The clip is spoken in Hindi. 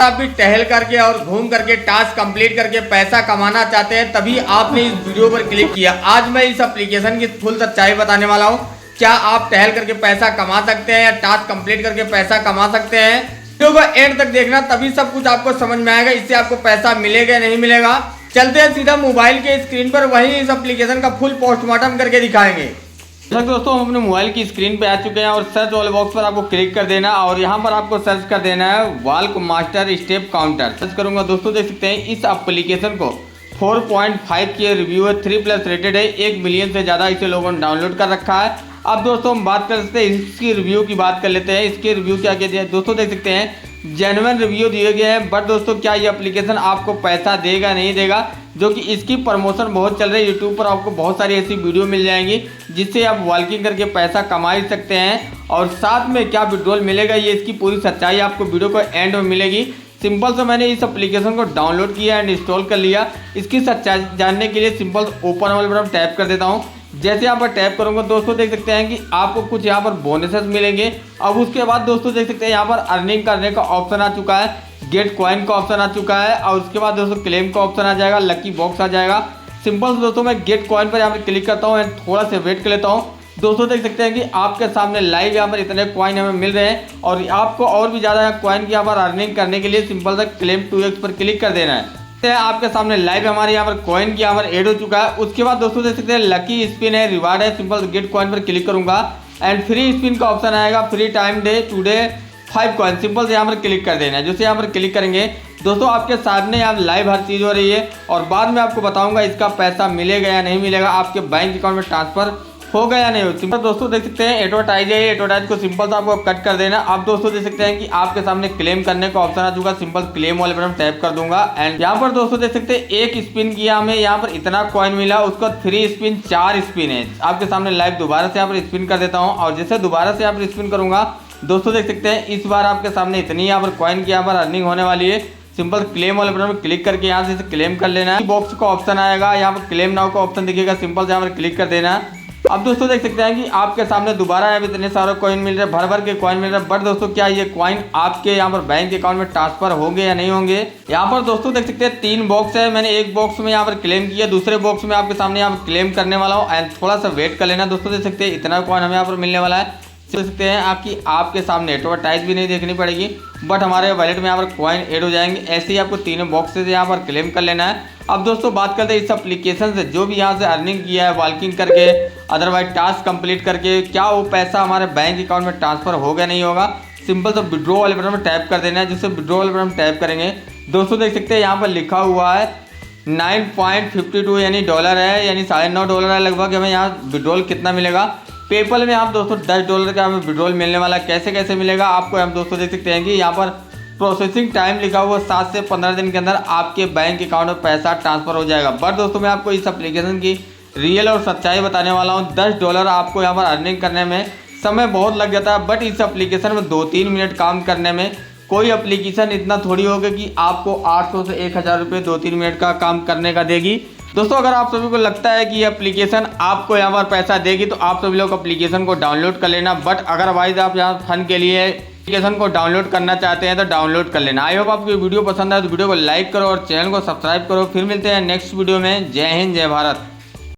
आप भी टहल करके और घूम करके टास्क कंप्लीट करके पैसा कमाना चाहते हैं तभी आपने इस वीडियो पर क्लिक किया। आज मैं इस एप्लीकेशन की फुल सच्चाई बताने वाला हूं। क्या आप टहल करके पैसा कमा सकते हैं या टास्क कंप्लीट करके पैसा कमा सकते हैं? वीडियो को एंड तक देखना तभी सब कुछ आपको समझ में आएगा। इससे आपको पैसा मिलेगा नहीं मिलेगा। चलते हैं सीधा मोबाइल के स्क्रीन पर, वहीं इस एप्लीकेशन का फुल पोस्टमार्टम करके दिखाएंगे। दोस्तों हम अपने मोबाइल की स्क्रीन पे आ चुके हैं और सर्च वाले बॉक्स पर आपको क्लिक कर देना और यहाँ पर आपको सर्च कर देना है walk master step counter. Search करूंगा दोस्तों, देख सकते हैं इस एप्लीकेशन को 4.5 की रिव्यू है, 3+ रेटेड है, 1 मिलियन से ज़्यादा इसे लोगों ने डाउनलोड कर रखा है। अब दोस्तों हम बात कर सकते हैं इसकी रिव्यू की, बात कर लेते हैं इसके रिव्यू क्या कहते हैं। दोस्तों देख सकते हैं जेन्युइन रिव्यू दिए गए हैं, बट दोस्तों क्या ये एप्लीकेशन आपको पैसा देगा नहीं देगा, जो कि इसकी प्रमोशन बहुत चल रही है। यूट्यूब पर आपको बहुत सारी ऐसी वीडियो मिल जाएंगी जिससे आप वॉल्किंग करके पैसा कमा ही सकते हैं और साथ में क्या विड्रॉल मिलेगा ये इसकी पूरी सच्चाई आपको वीडियो को एंड में मिलेगी। सिंपल से मैंने इस एप्लीकेशन को डाउनलोड किया एंड इंस्टॉल कर लिया। इसकी सच्चाई जानने के लिए सिंपल ओपन वाले बटन टैप कर देता हूँ। जैसे यहाँ पर टैप करूँगा दोस्तों देख सकते हैं कि आपको कुछ यहाँ पर बोनसेस मिलेंगे। अब उसके बाद दोस्तों देख सकते हैं यहाँ पर अर्निंग करने का ऑप्शन आ चुका है, गेट कॉइन का ऑप्शन आ चुका है और उसके बाद दोस्तों क्लेम का ऑप्शन आ जाएगा, लकी बॉक्स आ जाएगा। सिंपल से दोस्तों मैं गेट कॉइन पर यहाँ पर क्लिक करता हूँ एंड थोड़ा सा वेट कर लेता हूँ। दोस्तों देख सकते हैं कि आपके सामने लाइव यहाँ पर इतने कॉइन हमें मिल रहे हैं और आपको और भी ज़्यादा कॉइन की यहाँ पर अर्निंग करने के लिए सिंपल सा क्लेम 2x पर क्लिक कर देना है। आपके सामने लाइव हमारे यहाँ पर कॉइन की यहाँ पर ऐड हो चुका है। उसके बाद दोस्तों देख सकते हैं लकी स्पिन है, रिवार्ड है। सिंपल गेट कॉइन पर क्लिक करूंगा एंड फ्री स्पिन का ऑप्शन आएगा, free time day today 5 coin. Simple से यहाँ पर क्लिक कर देना है। जैसे यहाँ पर क्लिक करेंगे दोस्तों आपके सामने यहाँ लाइव हर चीज़ हो रही है और बाद में आपको बताऊंगा इसका पैसा मिलेगा या नहीं मिलेगा, आपके बैंक अकाउंट में ट्रांसफर होगा या नहीं हो। सिंपल दोस्तों देख सकते हैं एडवर्टाइज है, एडवर्टाइज को सिंपल से आपको कट कर देना। अब दोस्तों देख सकते हैं कि आपके सामने क्लेम करने का ऑप्शन आ चुका, सिंपल क्लेम वाले पर हम टैप कर दूंगा एंड यहाँ पर दोस्तों देख सकते हैं एक स्पिन किया हमें यहाँ पर इतना कॉइन मिला, उसके बाद फ्री स्पिन 4 स्पिन है। आपके सामने लाइव दोबारा से यहाँ पर स्पिन कर देता हूँ और जैसे दोबारा से यहाँ पर स्पिन करूंगा दोस्तों देख सकते हैं इस बार आपके सामने इतनी यहाँ पर कॉइन की यहाँ पर अर्निंग होने वाली है। सिंपल क्लेम वाले बटन पर क्लिक करके यहाँ से क्लेम कर लेना है। बॉक्स का ऑप्शन आएगा, यहाँ पर क्लेम नाउ का ऑप्शन दिखेगा, सिंपल से यहाँ पर क्लिक कर देना है। अब दोस्तों देख सकते हैं कि आपके सामने दोबारा अब इतने सारे कॉइन मिल रहे हैं, भर भर के कॉइन मिल रहे हैं। बट दोस्तों क्या ये कॉइन आपके यहाँ पर बैंक अकाउंट में ट्रांसफर होंगे या नहीं होंगे? यहाँ पर दोस्तों देख सकते हैं 3 बॉक्स है, मैंने एक बॉक्स में यहाँ पर क्लेम किया, दूसरे बॉक्स में आपके सामने यहाँ पर क्लेम करने वाला हूँ एंड थोड़ा सा वेट कर लेना। दोस्तों देख सकते हैं इतना कॉइन हमें यहाँ पर मिलने वाला है। देख सकते हैं आपके सामने एडवर्टाइज भी नहीं देखनी पड़ेगी, बट हमारे वॉलेट में यहाँ पर कॉइन ऐड हो जाएंगे। ऐसे ही आपको 3 बॉक्सेज यहाँ पर क्लेम कर लेना है। अब दोस्तों बात करते हैं इस एप्लीकेशन से जो भी यहाँ से अर्निंग किया है वॉल्किंग करके, अदरवाइज टास्क कंप्लीट करके, क्या वो पैसा हमारे बैंक अकाउंट में ट्रांसफर होगा नहीं होगा। सिंपल से विड्रॉ वाले बटन में टैप कर देना है। जिससे विड्रॉ वाले बटन में टैप करेंगे दोस्तों देख सकते हैं यहाँ पर लिखा हुआ है 9.52 यानी डॉलर है, यानी $9.5 है लगभग। हमें यहाँ विड्रॉल कितना मिलेगा? पेपल में आप दोस्तों $10 का हमें विड्रॉल मिलने वाला है। कैसे मिलेगा आपको हम दोस्तों देख सकते हैं कि यहाँ पर प्रोसेसिंग टाइम लिखा हुआ 7 से 15 दिन के अंदर आपके बैंक अकाउंट में पैसा ट्रांसफर हो जाएगा। बट दोस्तों मैं आपको इस एप्लीकेशन की रियल और सच्चाई बताने वाला हूँ। $10 आपको यहाँ पर अर्निंग करने में समय बहुत लग जाता है, बट इस एप्लीकेशन में 2-3 मिनट काम करने में कोई एप्लीकेशन इतना थोड़ी होगा कि आपको 800 से 1000 रुपये 2-3 मिनट का काम करने का देगी। दोस्तों अगर आप सभी को लगता है कि ये एप्लीकेशन आपको यहाँ पर पैसा देगी तो आप सभी लोग एप्लीकेशन को डाउनलोड कर लेना। बट अगर वाइज आप यहाँ फन के लिए एप्लीकेशन को डाउनलोड करना चाहते हैं तो डाउनलोड कर लेना। आई होप आपको वीडियो पसंद आए तो वीडियो को लाइक करो और चैनल को सब्सक्राइब करो। फिर मिलते हैं नेक्स्ट वीडियो में। जय हिंद, जय भारत।